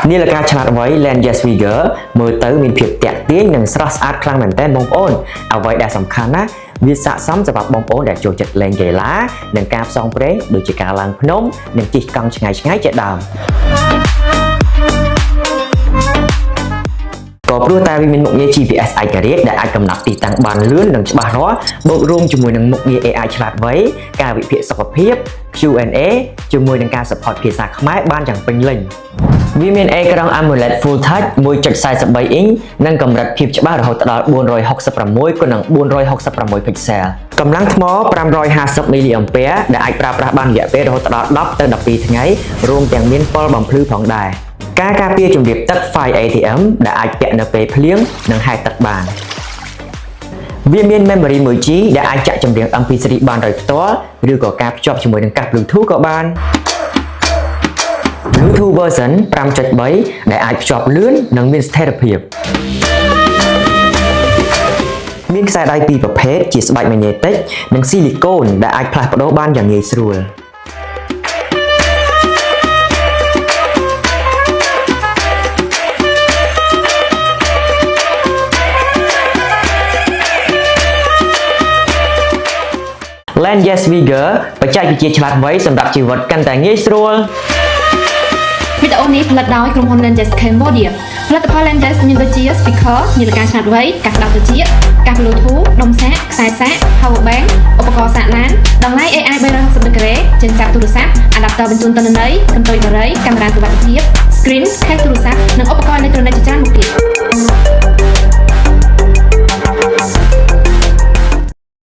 នេះlàការឆ្លាតវៃ Land Yes Figure មើលទៅមានភាពតាក់ទាញនិងស្រស់ស្អាតខ្លាំងមែនទែនបងប្អូនអ្វីដែលសំខាន់ណាវាស័ក្តិសមសម្រាប់បងប្អូនដែលចូលចិត្តលេងកីឡានិងការផ្សងព្រេងដូចជាការឡើងភ្នំនិងជិះកង់ឆ្ងាយៗជាដើមក៏ព្រោះតែវាមានមុខងារ GPS ឯករាជ្យដែលអាចកំណត់ទីតាំងបានលឿននិងច្បាស់លាស់បូករួមជាមួយនឹងមុខងារ AI ឆ្លាតវៃការវិភាគសុខភាព Q&A ជាមួយនឹងការ support ភាសាខ្មែរបានយ៉ាងពេញលេញវាមានអេក្រង់ AMOLED Full Touch 1.43 អ៊ីងនិងកម្រិតភាពច្បាស់រហូតដល់466 x 466 pixel កម្លាំងថ្ម550 mA ដែលអាចប្រើប្រាស់បានរយៈពេលរហូតដល់10ទៅ12ថ្ងៃរួមទាំងមានប៉ុលបំភ្លឺផងដែរការការពារជំរាបទឹក Fire ATM ដែលអាចពាក់នៅពេលភ្លៀងនិងហែលទឹកបានវាមាន memory 1G ដែលអាចចាក់ចម្រៀង MP3 បានដោយផ្ទាល់ឬក៏ការភ្ជាប់ជាមួយនឹងកាស Bluetooth ក៏បាន Bluetooth version 5.3 ដែលអាចភ្ជាប់លឿននិងមានស្ថិរភាពមានខ្សែដៃពីរប្រភេទជាស្បែកម៉ាញ៉េទិកនិងស៊ីលីកូនដែលអាចផ្លាស់ប្ដូរបានយ៉ាងងាយស្រួលLand Yes Figure បច្ចេកវិទ្យាឆ្លាតវៃសម្រាប់ជីវិតកាន់តែងាយស្រួលវីដេអូនេះផលិតដោយក្រុមហ៊ុន Land Yes Cambodia ផលិតផល Land Yes មានដូចជា speaker នាឡិកាឆ្លាតវៃកាសក្តៅត្រចៀកកាស Bluetooth ដុំសាកខ្សែសាក power bank ឧបករណ៍សាកឡានដង្លៃ AI 360 ដឺក្រេចិញ្ចែកទូរស័ព្ទ adapter បញ្ជូនទិន្នន័យកន្ទុយបារីកាមេរ៉ាសុវត្ថិភាព screen ខេសទូរស័ព្ទនិងឧបករណ៍អេឡិចត្រូនិកជាច្រើនមុខទៀត